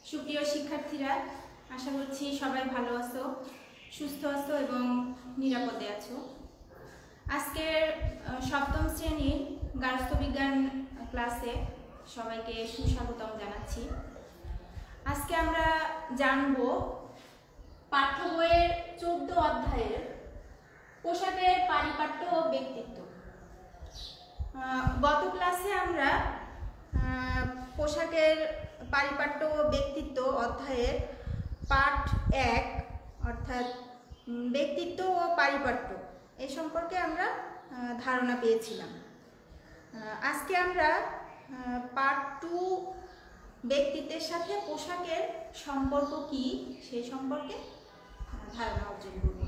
সুপ্রিয় শিক্ষার্থীরা, আশা করছি সবাই ভালো আছো, সুস্থ আছো এবং নিরাপদে আছো। আজকের সপ্তম শ্রেণীর গার্হস্থ্য বিজ্ঞান ক্লাসে সবাইকে সুস্বাগতম জানাচ্ছি। আজকে আমরা জানব পাঠ্য বইয়ের 14 অধ্যায়ের পোশাকের পারিপাট্য ও ব্যক্তিত্ব। গত ক্লাসে আমরা পোশাকের পারিপাট্য ও ব্যক্তিত্ব অধ্যায়ের পাঠ 1 অর্থাৎ ব্যক্তিত্ব ও পারিপাট্য এই সম্পর্কে আমরা ধারণা পেয়েছিলাম। আজকে আমরা পাঠ 2 ব্যক্তিত্বের সাথে পোশাকের সম্পর্ক কি সেই সম্পর্কে ধারণা অর্জন করব।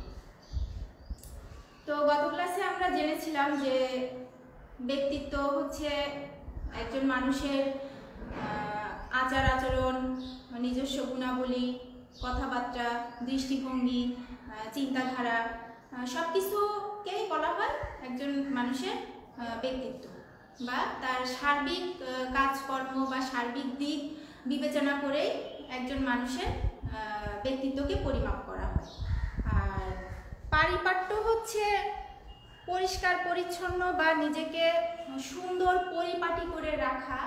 তো গত ক্লাসে আমরা জেনেছিলাম যে ব্যক্তিত্ব হচ্ছে একজন মানুষের আচার আচরণ, নিজস্ব গুণাবলী, কথাবার্তা, দৃষ্টিভঙ্গি, চিন্তাধারা সব কিছুকেই বলা হয় একজন মানুষের ব্যক্তিত্ব, বা তার সার্বিক কাজকর্ম বা সার্বিক দিক বিবেচনা করেই একজন মানুষের ব্যক্তিত্বকে পরিমাপ করা হয়। আর পারিপাট্য হচ্ছে পরিষ্কার পরিচ্ছন্ন বা নিজেকে সুন্দর পরিপাটি করে রাখা,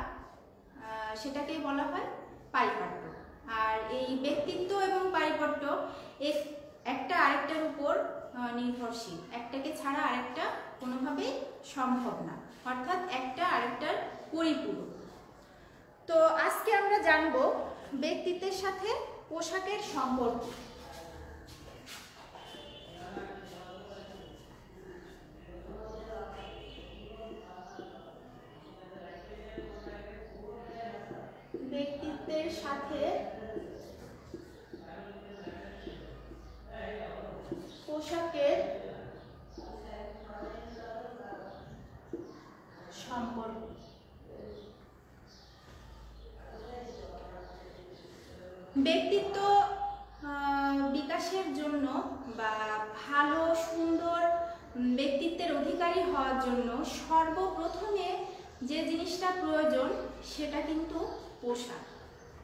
সেটাকেই বলা হয় পারিপাট্য। আর এই ব্যক্তিত্ব এবং পারিপাট্য একটা আরেকটার উপর নির্ভরশীল, একটাকে ছাড়া আরেকটা কোনোভাবেই সম্ভব না, অর্থাৎ একটা আরেকটার পরিপূরক। তো আজকে আমরা জানব ব্যক্তিত্বের সাথে পোশাকের সম্পর্ক। ব্যক্তিত্বের সাথে পোশাকের সম্পর্ক। ব্যক্তিত্ব বিকাশের জন্য বা ভালো সুন্দর ব্যক্তিত্বের অধিকারী হওয়ার জন্য সর্বপ্রথমে যে জিনিসটা প্রয়োজন সেটা কিন্তু পোশাক।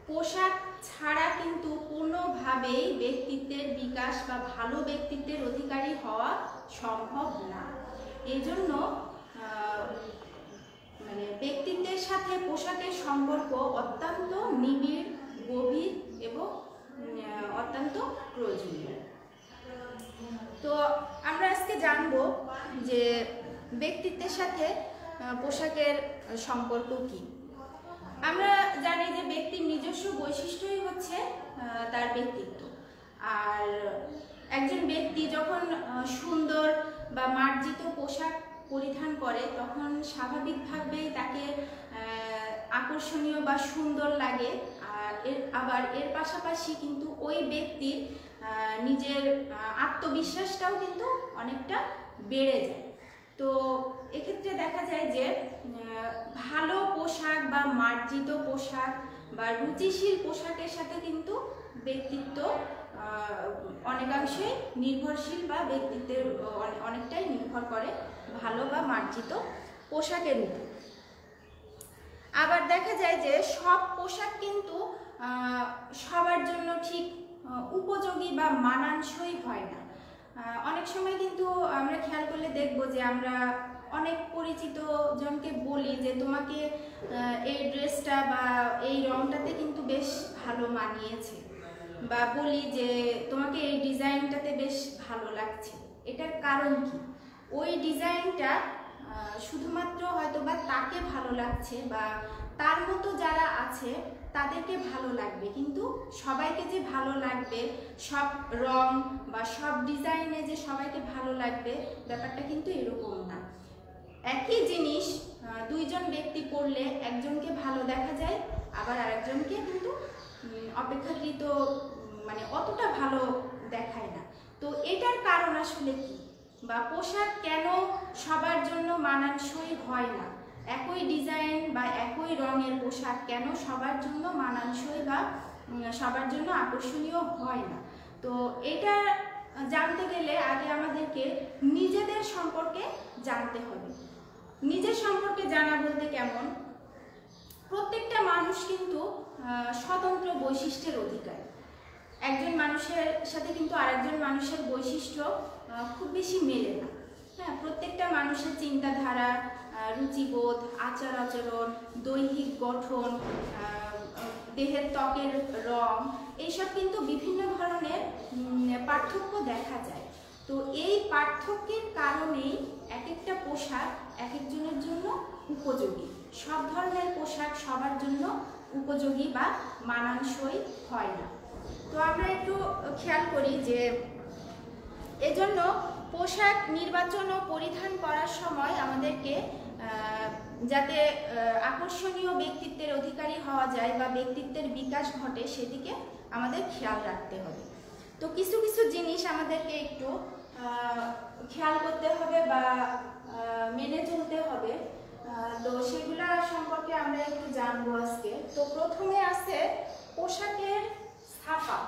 পোশাক ছাড়া কিন্তু কোনোভাবেই ব্যক্তিত্বের বিকাশ বা ভালো ব্যক্তিত্বের অধিকারী হওয়া সম্ভব না। এই জন্য ব্যক্তিত্বের সাথে পোশাকের সম্পর্ক অত্যন্ত নিবিড়, গভীর এবং অত্যন্ত প্রয়োজনীয়। তো আমরা আজকে জানব যে ব্যক্তিত্বের সাথে পোশাকের সম্পর্ক কি। আমরা জানি যে ব্যক্তির নিজস্ব বৈশিষ্ট্যই হচ্ছে তার ব্যক্তিত্ব। আর একজন ব্যক্তি যখন সুন্দর বা মার্জিত পোশাক পরিধান করে তখন স্বাভাবিকভাবেই তাকে আকর্ষণীয় বা সুন্দর লাগে। আর আবার এর পাশাপাশি কিন্তু ওই ব্যক্তির নিজের আত্মবিশ্বাসটাও কিন্তু অনেকটা বেড়ে যায়। তো এক্ষেত্রে দেখা যায় যে ভালো পোশাক বা মার্জিত পোশাক বা রুচিশীল পোশাকের সাথে কিন্তু ব্যক্তিত্ব অনেকাংশে নির্ভরশীল বা ব্যক্তিত্বের অনেকটাই নির্ভর করে ভালো বা মার্জিত পোশাকের উপর। আবার দেখা যায় যে সব পোশাক কিন্তু সবার জন্য ঠিক উপযোগী বা মানানসই হয় না। অনেক সময় কিন্তু আমরা খেয়াল করলে দেখব যে আমরা অনেক পরিচিত জনকে বলি যে তোমাকে এই ড্রেসটা বা এই রংটাতে কিন্তু বেশ ভালো মানিয়েছে, বা বলি যে তোমাকে এই ডিজাইনটাতে বেশ ভালো লাগছে। এটার কারণ কি? ওই ডিজাইনটা শুধুমাত্র হয়তো বা তাকে ভালো লাগছে বা তার মতো যারা আছে তাদেরকে ভালো লাগবে, কিন্তু সবাইকে যে ভালো লাগবে, সব রং বা সব ডিজাইনে যে সবাইকে ভালো লাগবে, ব্যাপারটা কিন্তু এরকম না। একই জিনিস দুইজন ব্যক্তি পরলে একজনকে ভালো দেখা যায়, আবার আরেকজনকে কিন্তু অপেক্ষাকৃত অতটা ভালো দেখায় না। তো এটার কারণ আসলে কি, বা পোশাক কেন সবার জন্য মানানসই হয় না? একই ডিজাইন বা একই রঙের পোশাক কেন সবার জন্য মানানসই বা সবার জন্য আকর্ষণীয় হয় না? তো এটা জানতে গেলে আগে আমাদেরকে নিজেদের সম্পর্কে জানতে হবে। নিজের সম্পর্কে জানা বলতে কেমন? প্রত্যেকটা মানুষ কিন্তু স্বতন্ত্র বৈশিষ্ট্যের অধিকারী। একজন মানুষের সাথে কিন্তু আরেকজন মানুষের বৈশিষ্ট্য খুব বেশি মেলে না। হ্যাঁ, প্রত্যেকটা মানুষের চিন্তাধারা, রুচিবোধ, আচার আচরণ, দৈহিক গঠন, দেহের ত্বকের রং, এইসব কিন্তু বিভিন্ন ধরনের পার্থক্য দেখা যায়। তো এই পার্থক্যের কারণেই এক একটা পোশাক এক একজনের জন্য উপযোগী। সব ধরনের পোশাক সবার জন্য উপযোগী বা মানানসই হয় না। তো আমরা একটু খেয়াল করি যে এজন্য পোশাক নির্বাচন ও পরিধান করার সময় আমাদেরকে যাতে আকর্ষণীয় ব্যক্তিত্বের অধিকারী হওয়া যায় বা ব্যক্তিত্বের বিকাশ ঘটে সেদিকে আমাদের খেয়াল রাখতে হবে। তো কিছু কিছু জিনিস আমাদেরকে একটু খেয়াল করতে হবে বা মেনে চলতে হবে। তো সেগুলা সম্পর্কে আমরা একটু জানবো আজকে। তো প্রথমে আছে পোশাকের ছাপা।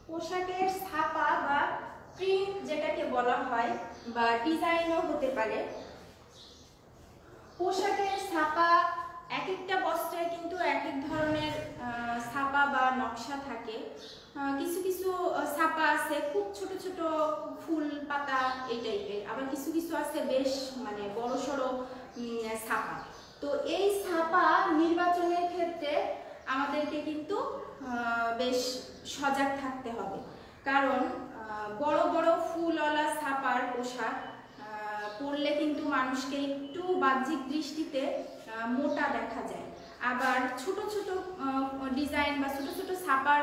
পোশাকের ছাপা বা প্রিন্ট যেটাকে বলা হয় বা ডিজাইনও হতে পারে। পোশাকের ছাপা এক একটা বস্ত্রে কিন্তু এক এক ধরনের ছাপা বা নকশা থাকে। কিছু কিছু ছাপা আছে খুব ছোট ছোট ফুল পাতা এই টাইপের, আবার কিছু কিছু আছে বেশ মানে বড় সড়ো ছাপা। তো এই ছাপা নির্বাচনের ক্ষেত্রে আমাদেরকে কিন্তু বেশ সজাগ থাকতে হবে, কারণ বড় বড় ফুলওয়ালা ছাপার পোশাক পরলে কিন্তু মানুষকে একটু বাহ্যিক দৃষ্টিতে মোটা দেখা যায়। আবার ছোট ছোট ডিজাইন বা ছোট ছোট ছাপার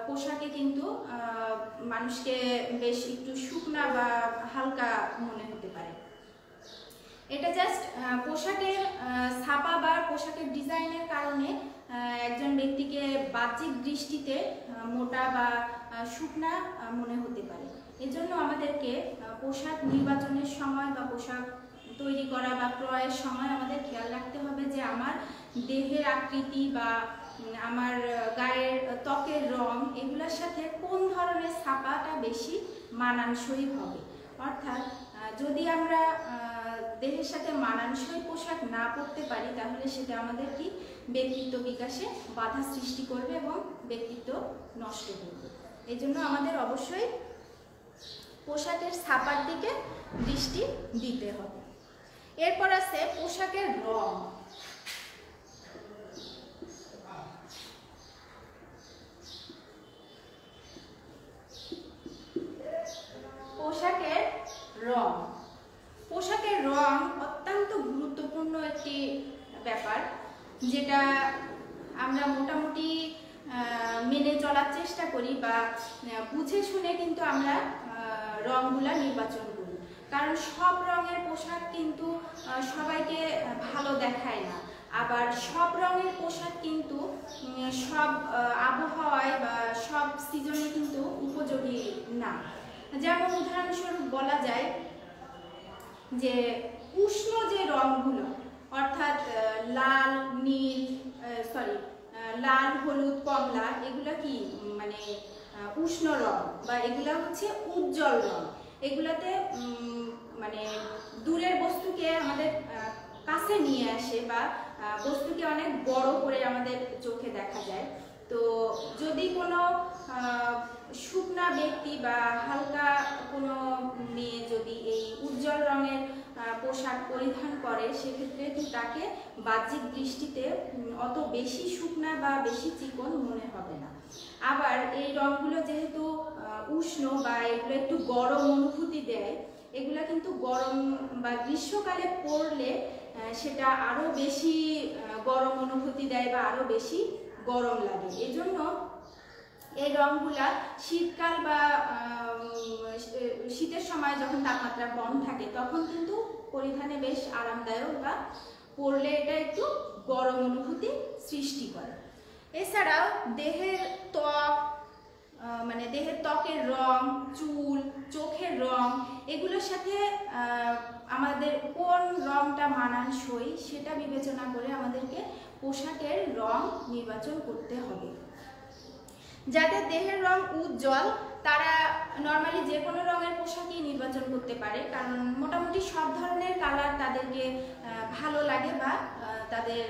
পোশাকে কিন্তু মানুষকে বেশ একটু শুকনা বা হালকা মনে হতে পারে। এটা জাস্ট পোশাকের ছাপা বা পোশাকের ডিজাইনের কারণে একজন ব্যক্তিকে বাহ্যিক দৃষ্টিতে মোটা বা শুকনা মনে হতে পারে। এজন্য আমাদেরকে পোশাক নির্বাচনের সময় বা পোশাক তৈরি করা বা ক্রয়ের সময় আমাদের খেয়াল রাখতে হবে যে আমার দেহের আকৃতি বা আমার গায়ের ত্বকের রং এগুলোর সাথে কোন ধরনের ছাপাটা বেশি মানানসই হবে। অর্থাৎ যদি আমরা দেহের সাথে মানানসই পোশাক না পরতে পারি তাহলে সেটা আমাদের কি ব্যক্তিত্ব বিকাশে বাধা সৃষ্টি করবে এবং ব্যক্তিত্ব নষ্ট করবে। এই জন্য আমাদের অবশ্যই পোশাকের ছাপার দিকে দৃষ্টি দিতে হবে। এরপর আছে পোশাকের রং। পোশাকের রং, পোশাকের রং অত্যন্ত গুরুত্বপূর্ণ একটি ব্যাপার, যেটা আমরা মোটামুটি মেনে চলার চেষ্টা করি বা বুঝে শুনে কিন্তু আমরা রংগুলা নির্বাচন করি। কারণ সব রঙের পোশাক কিন্তু সবাইকে ভালো দেখায় না, আবার সব রঙের পোশাক কিন্তু সব আবহাওয়ায় বা সব সিজনে কিন্তু উপযোগী না। যেমন উদাহরণস্বরূপ বলা যায় যে উষ্ণ যে রঙগুলো অর্থাৎ লাল, নীল, লাল, হলুদ, কমলা, এগুলা কি মানে উষ্ণ রং বা এগুলা হচ্ছে উজ্জ্বল রং। এগুলাতে মানে দূরের বস্তুকে আমাদের কাছে নিয়ে আসে বা বস্তুকে অনেক বড় করে আমাদের চোখে দেখা যায়। তো যদি কোনো শুকনা ব্যক্তি বা হালকা কোনো মেয়ে যদি এই উজ্জ্বল রঙের পোশাক পরিধান করে সেক্ষেত্রে কিন্তু তাকে বাহ্যিক দৃষ্টিতে অত বেশি শুকনা বা বেশি চিকন মনে হবে না। আবার এই রঙগুলো যেহেতু উষ্ণ বা এগুলো একটু গরম অনুভূতি দেয়, এগুলা কিন্তু গরম বা গ্রীষ্মকালে পরলে সেটা আরো বেশি গরম অনুভূতি দেয় বা আরো বেশি গরম লাগে। এজন্য এই রঙগুলা শীতকাল বা শীতের সময় যখন তাপমাত্রা কম থাকে তখন কিন্তু পরিধানে বেশ আরামদায়ক বা পরলে এটা একটু গরম অনুভূতি সৃষ্টি করে। এছাড়াও দেহের ত্বক মানে দেহের ত্বকের রং, চুল, চোখের রং এগুলোর সাথে আমাদের কোন রংটা মানানসই সেটা বিবেচনা করে আমাদেরকে পোশাকের রং নির্বাচন করতে হবে। যাদের দেহের রং উজ্জ্বল তারা নর্মালি যে কোনো রঙের পোশাকই নির্বাচন করতে পারে, কারণ মোটামুটি সব ধরনের কালার তাদেরকে ভালো লাগে বা তাদের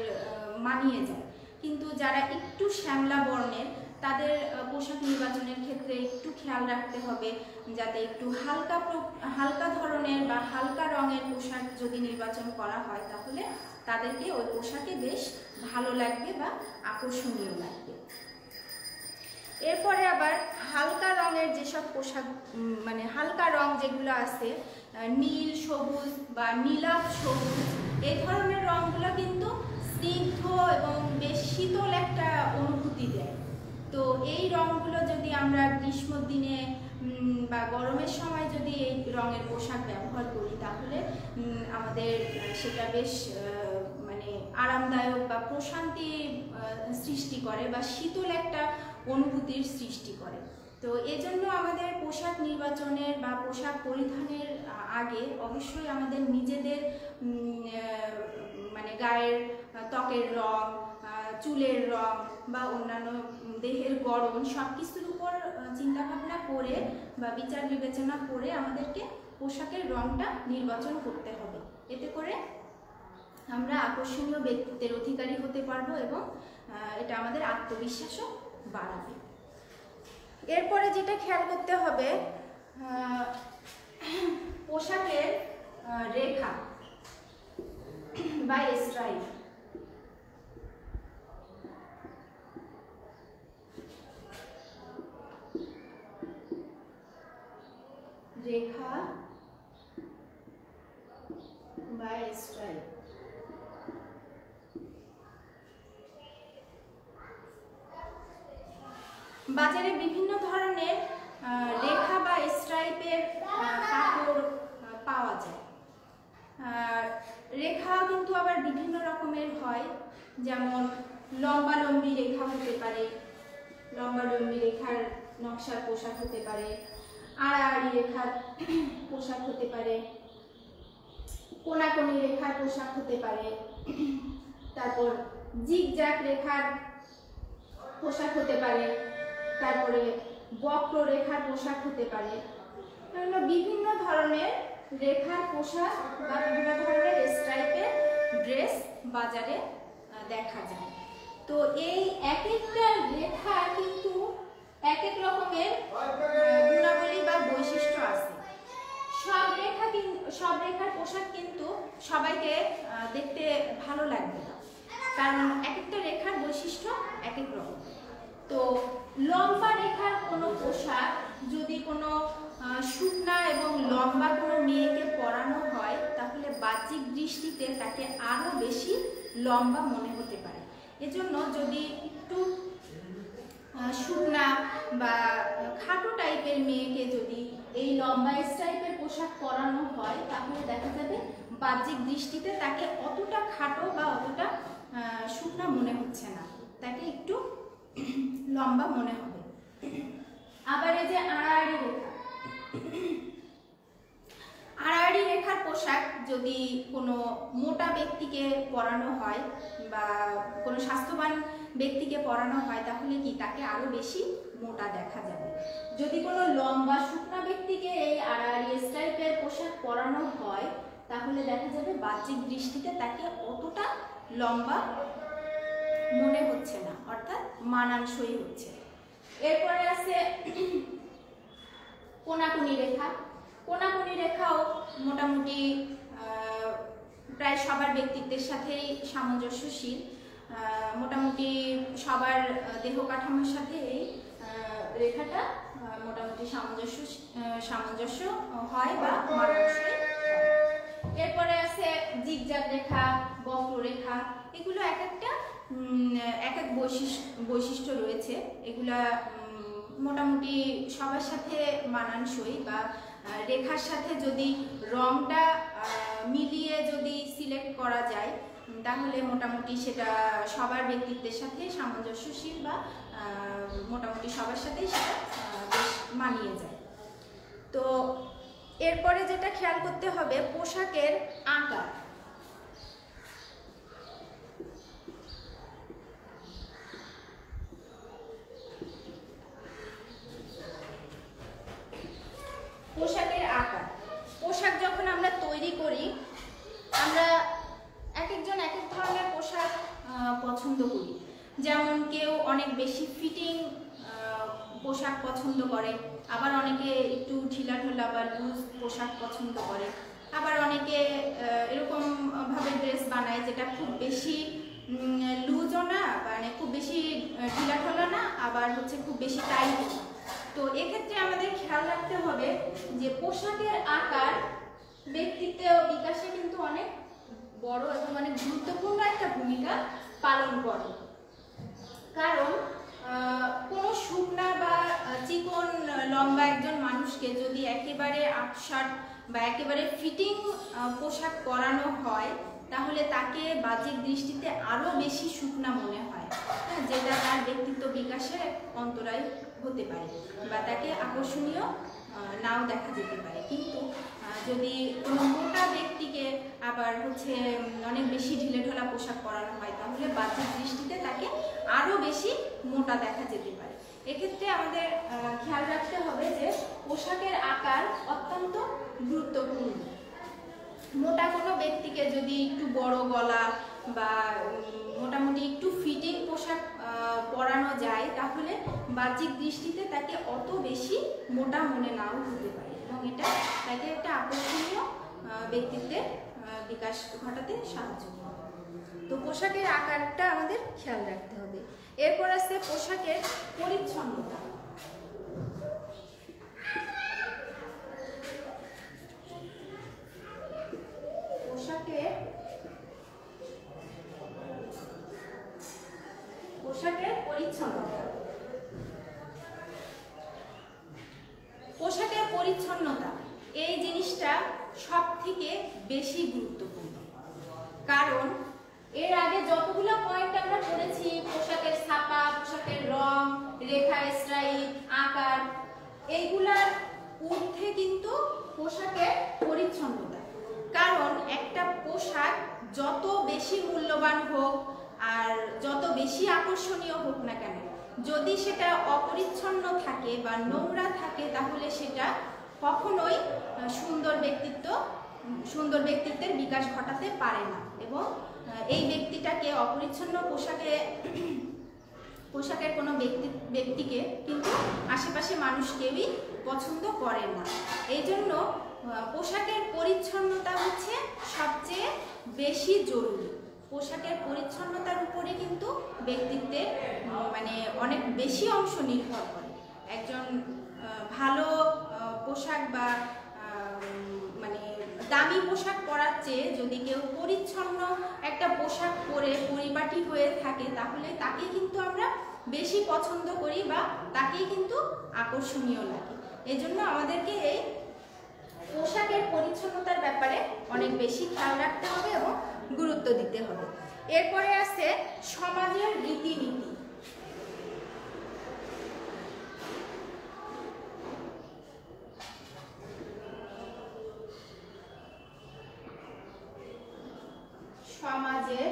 মানিয়ে যায়। কিন্তু যারা একটু শ্যামলা বর্ণের তাদের পোশাক নির্বাচনের ক্ষেত্রে একটু খেয়াল রাখতে হবে যাতে একটু হালকা ধরনের বা হালকা রঙের পোশাক যদি নির্বাচন করা হয় তাহলে তাদেরকে ওই পোশাকে বেশ ভালো লাগবে বা আকর্ষণীয় লাগবে। এরপরে আবার হালকা রঙের যেসব পোশাক, মানে হালকা রং যেগুলো আছে, নীল সবুজ বা নীলাভ সবুজ, এই ধরনের রঙগুলো কিন্তু স্নিগ্ধ এবং বেশ শীতল একটা অনুভূতি দেয়। তো এই রঙগুলো যদি আমরা গ্রীষ্মের দিনে বা গরমের সময় যদি এই রঙের পোশাক ব্যবহার করি তাহলে আমাদের সেটা বেশ মানে আরামদায়ক বা প্রশান্তি সৃষ্টি করে বা শীতল একটা অনুভূতির সৃষ্টি করে। তো এজন্য আমাদের পোশাক নির্বাচনের বা পোশাক পরিধানের আগে অবশ্যই আমাদের নিজেদের মানে গায়ের ত্বকের রং, চুলের রং বা অন্যান্য দেহের গড়ন সব কিছুর উপর চিন্তাভাবনা করে বা বিচার বিবেচনা করে আমাদেরকে পোশাকের রংটা নির্বাচন করতে হবে। এতে করে আমরা আকর্ষণীয় ব্যক্তিত্বের অধিকারী হতে পারবো এবং এটা আমাদের আত্মবিশ্বাসও বাড়াবে। এরপরে যেটা খেয়াল করতে হবে, পোশাকের রেখা বা স্ট্রাইপ। রেখা বা স্ট্রাইপ বাজারে বিভিন্ন ধরনের রেখা বা স্ট্রাইপের কাপড় পাওয়া যায়। রেখা কিন্তু আবার বিভিন্ন রকমের হয়, যেমন লম্বালম্বি রেখা হতে পারে, লম্বালম্বি রেখার নকশার পোশাক হতে পারে, আড়াআড়ি রেখার পোশাক হতে পারে, কোনাকুনি রেখার পোশাক হতে পারে, তারপর জিগজ্যাগ রেখার পোশাক হতে পারে, তারপরে বক্র রেখার পোশাক হতে পারে। বিভিন্ন ধরনের রেখার পোশাক বা বিভিন্ন ধরনের স্ট্রাইপের ড্রেস বাজারে দেখা যায়। তো এই এক একটা রেখা কিন্তু এক এক রকমের গুণাবলী বা বৈশিষ্ট্য আছে। সব রেখার পোশাক কিন্তু সবাইকে দেখতে ভালো লাগবে না, কারণ এক একটা রেখার বৈশিষ্ট্য এক এক রকম। তো লম্বা রেখার কোনো পোশাক যদি কোনো শুকনা এবং লম্বা কোনো মেয়েকে পরানো হয় তাহলে বাহ্যিক দৃষ্টিতে তাকে আরো বেশি লম্বা মনে হতে পারে। এজন্য যদি একটু শুকনা বা খাটো টাইপের মেয়েকে যদি এই লম্বা স্টাইপের পোশাক পরানো হয় তাহলে দেখা যাবে বাহ্যিক দৃষ্টিতে তাকে অতটা খাটো বা অতটা শুকনা মনে হচ্ছে না, তাকে একটু লম্বা মনে হবে। আবার এই যে আড়াআড়ি রেখা, আড়াআড়ি রেখার পোশাক যদি কোনো মোটা ব্যক্তিকে পরানো হয় বা কোনো স্বাস্থ্যবান ব্যক্তিকে পরানো হয় তাহলে কি তাকে আরো বেশি মোটা দেখা যাবে। যদি কোনো লম্বা শুকনা ব্যক্তিকে এই আড়াআড়ি স্টাইপের পোশাক পরানো হয় তাহলে দেখা যাবে বাহ্যিক দৃষ্টিতে তাকে অতটা লম্বা মনে হচ্ছে না, অর্থাৎ মানানসই হচ্ছে। এরপরে আছে কোনাকুনি রেখা। কোনাকুনি রেখাও মোটামুটি প্রায় সবার ব্যক্তিত্বের সাথেই সামঞ্জস্যশীল, মোটামুটি সবার দেহ কাঠামোর সাথে এই রেখাটা মোটামুটি সামঞ্জস্য হয় বা মানানসই। এরপরে আছে জিগজ্যাগ রেখা, বক্র রেখা, এগুলো এক এক বৈশিষ্ট্য রয়েছে। এগুলা মোটামুটি সবার সাথে মানানসই বা রেখার সাথে যদি রংটা মিলিয়ে যদি সিলেক্ট করা যায় তাহলে মোটামুটি সেটা সবার ব্যক্তিত্বের সাথে সামঞ্জস্যশীল বা মোটামুটি সবার সাথেই সেটা বেশ মানিয়ে যায়। তো এরপরে যেটা খেয়াল করতে হবে পোশাকের আকার। আকার। পোশাক যখন আমরা তৈরি করি, আমরা এক একজন এক এক ধরনের পোশাক পছন্দ করি। যেমন কেউ অনেক বেশি ফিটিং পোশাক পছন্দ করে, আবার অনেকে একটু ঢিলাঢালা বা লুজ পোশাক পছন্দ করে, আবার অনেকে এরকম ভাবে ড্রেস বানায় যেটা খুব বেশি লুজও না, মানে খুব বেশি ঢিলাঢালা না, আবার হচ্ছে খুব বেশি টাইট। তো এক্ষেত্রে আমাদের খেয়াল রাখতে হবে যে পোশাকের আকার ব্যক্তিত্ব বিকাশে কিন্তু অনেক বড় এবং অনেক গুরুত্বপূর্ণ একটা ভূমিকা পালন করে। কারণ কোনো শুকনা বা চিকন লম্বা একজন মানুষকে যদি একেবারে আটশাট বা একেবারে ফিটিং পোশাক পরানো হয়, তাহলে তাকে বাহ্যিক দৃষ্টিতে আরও বেশি শুকনা মনে হয়, যেটা তার ব্যক্তিত্ব বিকাশে অন্তরায় হতে পারে বা তাকে আকর্ষণীয় নাও দেখা যেতে পারে। কিন্তু যদি কোনো মোটা ব্যক্তিকে আবার হচ্ছে অনেক বেশি ঢিলেঢালা পোশাক পরানো হয়, তাহলে বাহ্যিক দৃষ্টিতে তাকে আরও বেশি মোটা দেখা যেতে পারে। এক্ষেত্রে আমাদের খেয়াল রাখতে হবে যে পোশাকের আকার অত্যন্ত গুরুত্বপূর্ণ। মোটা কোনো ব্যক্তিকে যদি একটু বড় গলা বা মোটামুটি একটু ফিটিং পোশাক পরানো যায়, তাহলে বাহ্যিক দৃষ্টিতে তাকে অত বেশি মোটা মনে নাও হতে পারে এবং এটা তাকে একটা আকর্ষণীয় ব্যক্তিত্বের বিকাশ ঘটাতে সাহায্য করে। তো পোশাকের আকারটা আমাদের খেয়াল রাখতে হবে। এরপর আছে পোশাকের পরিচ্ছন্নতা। পোশাকের পরিচ্ছন্নতা। পোশাকের পরিচ্ছন্নতা এই জিনিসটা সব থেকে বেশি গুরুত্বপূর্ণ। কারণ এর আগে যতগুলো পয়েন্ট আমরা পড়েছি, পোশাকের ছাপা, পোশাকের রং, রেখা, স্ট্রাইপ, আকার, এইগুলার ঊর্ধ্বে কিন্তু পোশাকের পরিচ্ছন্নতা। কারণ একটা পোশাক যত বেশি মূল্যবান হোক আর যত বেশি আকর্ষণীয় হোক না কেন, যদি সেটা অপরিচ্ছন্ন থাকে বা নোংরা থাকে, তাহলে সেটা কখনোই সুন্দর ব্যক্তিত্বের বিকাশ ঘটাতে পারে না। এবং এই ব্যক্তিটাকে অপরিচ্ছন্ন পোশাকের কোনো ব্যক্তিকে কিন্তু আশেপাশে মানুষ কেউই পছন্দ করে না। এই জন্য পোশাকের পরিচ্ছন্নতা হচ্ছে সবচেয়ে বেশি জরুরি। পোশাকের পরিচ্ছন্নতার উপরে কিন্তু ব্যক্তিত্বের মানে অনেক বেশি অংশ নির্ভর করে। একজন ভালো পোশাক বা মানে দামি পোশাক পরার চেয়ে যদি কেউ পরিচ্ছন্ন একটা পোশাক পরে পরিপাটি হয়ে থাকে, তাহলে তাকে কিন্তু আমরা বেশি পছন্দ করি বা তাকেই কিন্তু আকর্ষণীয় লাগে। এজন্য আমাদেরকে এই পোশাকের পরিচ্ছন্নতার ব্যাপারে অনেক বেশি খেয়াল রাখতে হবে এবং গুরুত্ব দিতে হবে। এরপরে আছে সমাজের রীতিনীতি। সমাজের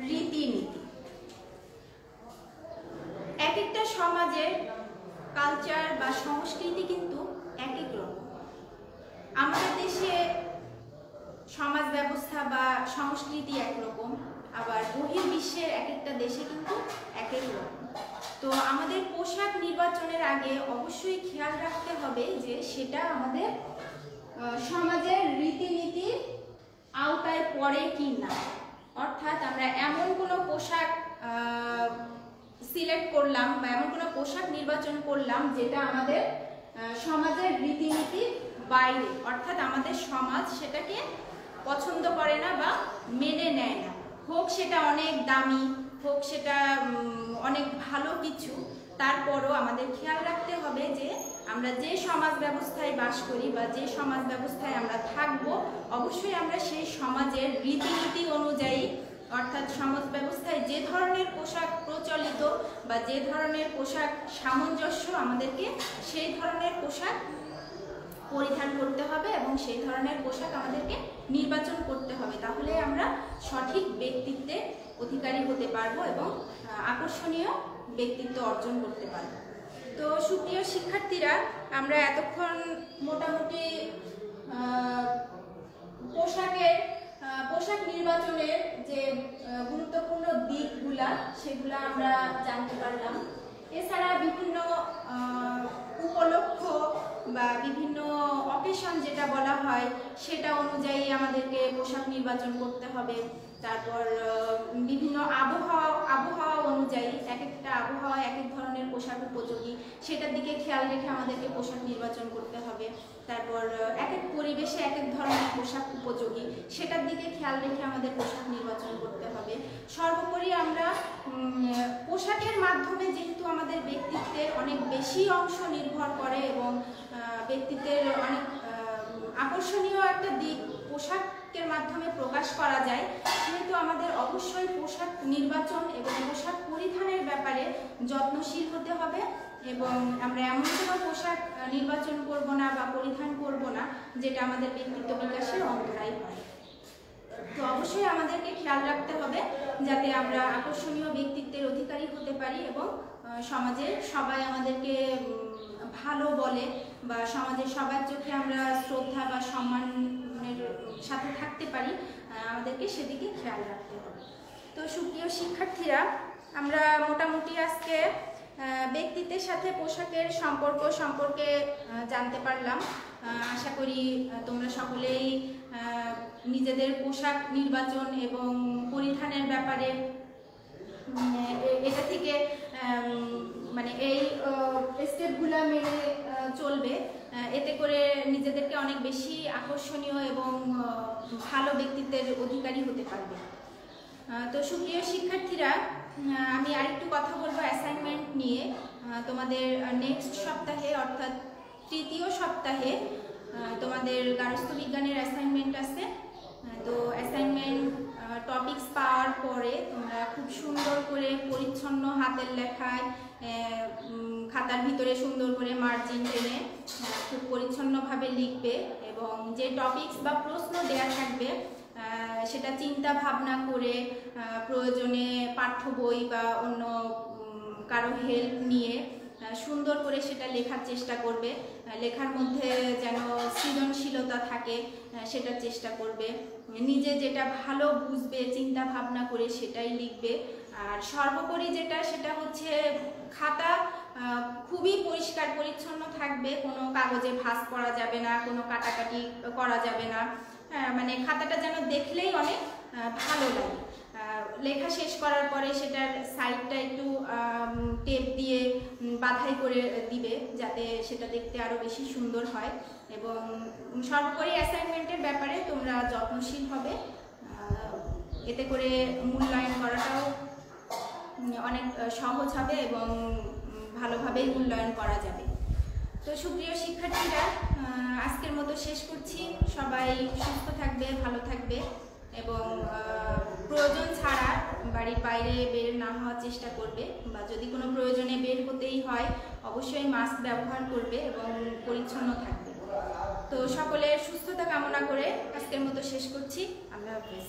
রীতিনীতি। এক একটা সমাজের কালচার বা সংস্কৃতি কিন্তু এক এক রকম। আমাদের দেশে সমাজ ব্যবস্থা বা সংস্কৃতি একরকম, আবার বহির্বিশ্বের এক একটা দেশে কিন্তু এক এক রকম। তো আমাদের পোশাক নির্বাচনের আগে অবশ্যই খেয়াল রাখতে হবে যে সেটা আমাদের সমাজের রীতিনীতির আওতায় পড়ে কি না। অর্থাৎ আমরা এমন কোনো পোশাক সিলেক্ট করলাম বা এমন কোনো পোশাক নির্বাচন করলাম যেটা আমাদের সমাজের রীতিনীতির বাইরে, অর্থাৎ আমাদের সমাজ সেটাকে পছন্দ করে না বা মেনে নেয় না। হোক সেটা অনেক দামি, হোক সেটা অনেক ভালো কিছু, তারপরও আমাদের খেয়াল রাখতে হবে যে আমরা যে সমাজ ব্যবস্থায় বাস করি বা যে সমাজ ব্যবস্থায় আমরা থাকবো, অবশ্যই আমরা সেই সমাজের রীতিনীতি অনুযায়ী, অর্থাৎ সমাজ ব্যবস্থায় যে ধরনের পোশাক প্রচলিত বা যে ধরনের পোশাক সামঞ্জস্য, আমাদেরকে সেই ধরনের পোশাক পরিধান করতে হবে এবং সেই ধরনের পোশাক আমাদেরকে নির্বাচন করতে হবে। তাহলে আমরা সঠিক ব্যক্তিত্বের অধিকারী হতে পারবো এবং আকর্ষণীয় ব্যক্তিত্ব অর্জন করতে পারবো। তো সুপ্রিয় শিক্ষার্থীরা, আমরা এতক্ষণ মোটামুটি পোশাক নির্বাচনের যে গুরুত্বপূর্ণ দিকগুলা সেগুলো আমরা জানতে পারলাম। এছাড়া বিভিন্ন উপলক্ষ বা বিভিন্ন অকেশন যেটা বলা হয় সেটা অনুযায়ী আমাদেরকে পোশাক নির্বাচন করতে হবে। তারপর বিভিন্ন আবহাওয়া অনুযায়ী এক একটা আবহাওয়া এক এক ধরনের পোশাক উপযোগী, সেটার দিকে খেয়াল রেখে আমাদেরকে পোশাক নির্বাচন করতে হবে। তারপর এক এক পরিবেশে এক এক ধরনের পোশাক উপযোগী, সেটার দিকে খেয়াল রেখে আমাদের পোশাক নির্বাচন করতে হবে। সর্বোপরি আমরা পোশাকের মাধ্যমে যেহেতু আমাদের ব্যক্তিত্বের অনেক বেশি অংশ নির্ভর করে এবং ব্যক্তিত্বের অনেক আকর্ষণীয় একটা দিক পোশাকের মাধ্যমে প্রকাশ করা যায়, সেহেতু আমাদের অবশ্যই পোশাক নির্বাচন এবং পোশাক পরিধানের ব্যাপারে যত্নশীল হতে হবে এবং আমরা এমন কোনো পোশাক নির্বাচন করব না বা পরিধান করব না যেটা আমাদের ব্যক্তিত্ব বিকাশের অন্তরায় হয়। তো অবশ্যই আমাদেরকে খেয়াল রাখতে হবে যাতে আমরা আকর্ষণীয় ব্যক্তিত্বের অধিকারী হতে পারি এবং সমাজের সবাই আমাদেরকে ভালো বলে বা সমাজের সবার চোখে আমরা শ্রদ্ধা বা সম্মানের সাথে থাকতে পারি, আমাদেরকে সেদিকে খেয়াল রাখতে হবে। তো সুপ্রিয় শিক্ষার্থীরা, আমরা মোটামুটি আজকে ব্যক্তিত্বের সাথে পোশাকের সম্পর্কে জানতে পারলাম। আশা করি তোমরা সকলেই নিজেদের পোশাক নির্বাচন এবং পরিধানের ব্যাপারে এটা থেকে মানে এই স্টেপগুলো মেনে চলবে, এতে করে নিজেদেরকে অনেক বেশি আকর্ষণীয় এবং ভালো ব্যক্তিত্বের অধিকারী হতে পারবে। তো সুপ্রিয় শিক্ষার্থীরা, আমি আরেকটু কথা বলবো অ্যাসাইনমেন্ট নিয়ে। তোমাদের নেক্সট সপ্তাহে অর্থাৎ তৃতীয় সপ্তাহে তোমাদের গার্হস্থ্য বিজ্ঞানের অ্যাসাইনমেন্ট আছে। তো অ্যাসাইনমেন্ট টপিকস পাওয়ার পরে তোমরা খুব সুন্দর করে পরিচ্ছন্ন হাতের লেখায় খাতার ভিতরে সুন্দর করে মার্জিন টেনে খুব পরিচ্ছন্নভাবে লিখবে এবং যে টপিকস বা প্রশ্ন দেয়া থাকবে সেটা চিন্তা ভাবনা করে প্রয়োজনে পাঠ্য বই বা অন্য কারো হেল্প নিয়ে সুন্দর করে সেটা লেখার চেষ্টা করবে। লেখার মধ্যে যেন সৃজনশীলতা থাকে সেটার চেষ্টা করবে। নিজে যেটা ভালো বুঝবে চিন্তা ভাবনা করে সেটাই লিখবে। আর সর্বোপরি সেটা হচ্ছে খাতা খুবই পরিষ্কার পরিচ্ছন্ন থাকবে, কোনো কাগজে ভাঁজ করা যাবে না, কোনো কাটাকাটি করা যাবে না। মানে খাতাটা যেন দেখলেই অনেক ভালো লাগে। লেখা শেষ করার পরে সেটার সাইডটা একটু টেপ দিয়ে বাঁধাই করে দিবে যাতে সেটা দেখতে আরো বেশি সুন্দর হয়। এবং সর্বোপরি অ্যাসাইনমেন্টের ব্যাপারে তোমরা যত্নশীল হবে, এতে করে মূল্যায়ন করাটাও অনেক সহজ হবে এবং ভালোভাবেই মূল্যায়ন করা যাবে। তো সুপ্রিয় শিক্ষার্থীরা, আজকের মতো শেষ করছি। সবাই সুস্থ থাকবে, ভালো থাকবে এবং প্রয়োজন ছাড়া বাড়ির বাইরে বের না হওয়ার চেষ্টা করবে, বা যদি কোনো প্রয়োজনে বের হতেই হয় অবশ্যই মাস্ক ব্যবহার করবে এবং পরিচ্ছন্ন থাকবে। তো সকলের সুস্থতা কামনা করে আজকের মতো শেষ করছি। আল্লাহ হাফেজ।